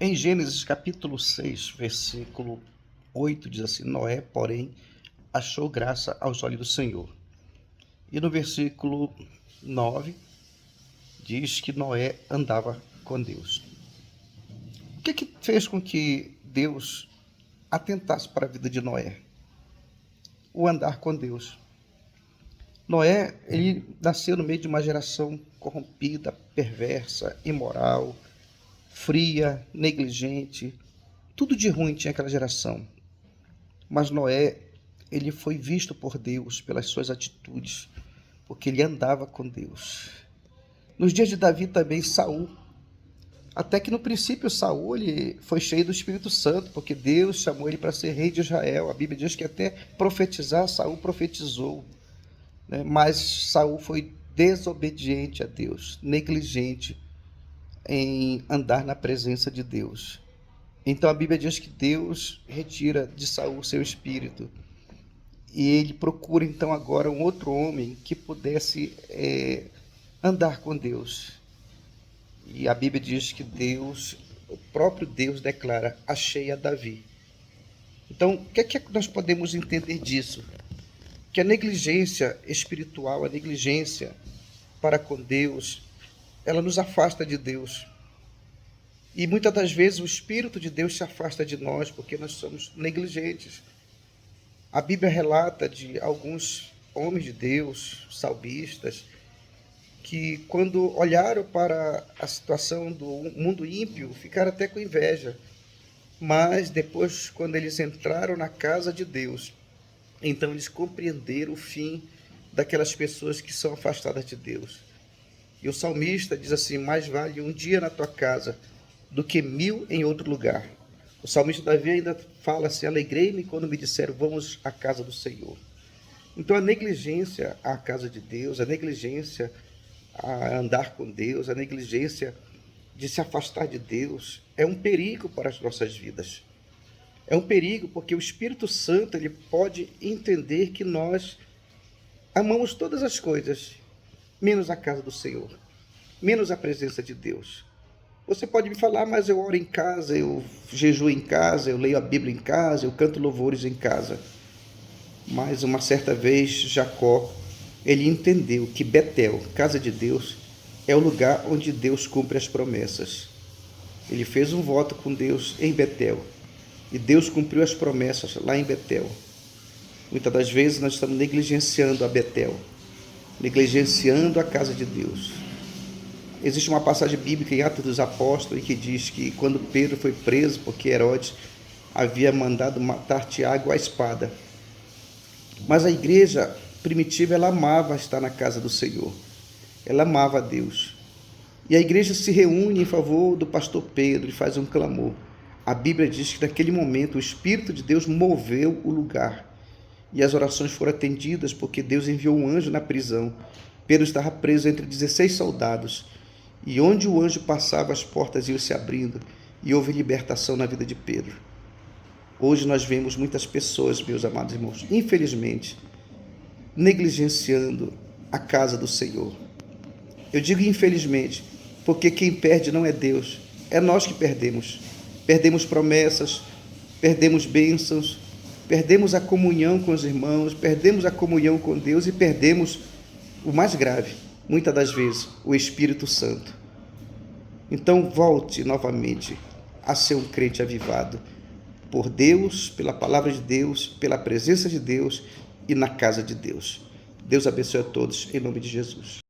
Em Gênesis capítulo 6, versículo 8, diz assim: Noé, porém, achou graça aos olhos do Senhor. E no versículo 9, diz que Noé andava com Deus. O que fez com que Deus atentasse para a vida de Noé? O andar com Deus. Noé, ele nasceu no meio de uma geração corrompida, perversa, imoral, fria, negligente. Tudo de ruim tinha aquela geração. Mas Noé, ele foi visto por Deus pelas suas atitudes, porque ele andava com Deus. Nos dias de Davi também, Saul. Até que no princípio Saul ele foi cheio do Espírito Santo, porque Deus chamou ele para ser rei de Israel. A Bíblia diz que até profetizar, Saul profetizou, né? Mas Saul foi desobediente a Deus, negligente em andar na presença de Deus. Então a Bíblia diz que Deus retira de Saul seu espírito. E ele procura então agora um outro homem que pudesse andar com Deus. E a Bíblia diz que Deus, o próprio Deus declara: achei a Davi. Então, o que é que nós podemos entender disso? Que a negligência espiritual, a negligência para com Deus, ela nos afasta de Deus. E muitas das vezes o Espírito de Deus se afasta de nós porque nós somos negligentes. A Bíblia relata de alguns homens de Deus, salmistas, que quando olharam para a situação do mundo ímpio, ficaram até com inveja. Mas depois, quando eles entraram na casa de Deus, então eles compreenderam o fim daquelas pessoas que são afastadas de Deus. E o salmista diz assim: mais vale um dia na tua casa do que 1000 em outro lugar. O salmista Davi ainda fala assim: alegrei-me quando me disseram, vamos à casa do Senhor. Então a negligência à casa de Deus, a negligência a andar com Deus, a negligência de se afastar de Deus, é um perigo para as nossas vidas. É um perigo porque o Espírito Santo ele pode entender que nós amamos todas as coisas, menos a casa do Senhor, menos a presença de Deus. Você pode me falar: mas eu oro em casa, eu jejuo em casa, eu leio a Bíblia em casa, eu canto louvores em casa. Mas uma certa vez Jacó, ele entendeu que Betel, casa de Deus, é o lugar onde Deus cumpre as promessas. Ele fez um voto com Deus em Betel, e Deus cumpriu as promessas lá em Betel. Muitas das vezes nós estamos negligenciando a Betel, negligenciando a casa de Deus. Existe uma passagem bíblica em Atos dos Apóstolos que diz que quando Pedro foi preso porque Herodes havia mandado matar Tiago à espada. Mas a igreja primitiva, ela amava estar na casa do Senhor. Ela amava a Deus. E a igreja se reúne em favor do pastor Pedro e faz um clamor. A Bíblia diz que naquele momento o Espírito de Deus moveu o lugar. E as orações foram atendidas porque Deus enviou um anjo na prisão. Pedro estava preso entre 16 soldados. E onde o anjo passava, as portas iam se abrindo e houve libertação na vida de Pedro. Hoje nós vemos muitas pessoas, meus amados irmãos, infelizmente, negligenciando a casa do Senhor. Eu digo infelizmente, porque quem perde não é Deus, é nós que perdemos. Perdemos promessas, perdemos bênçãos, perdemos a comunhão com os irmãos, perdemos a comunhão com Deus e perdemos o mais grave, muitas das vezes, o Espírito Santo. Então volte novamente a ser um crente avivado por Deus, pela palavra de Deus, pela presença de Deus e na casa de Deus. Deus abençoe a todos, em nome de Jesus.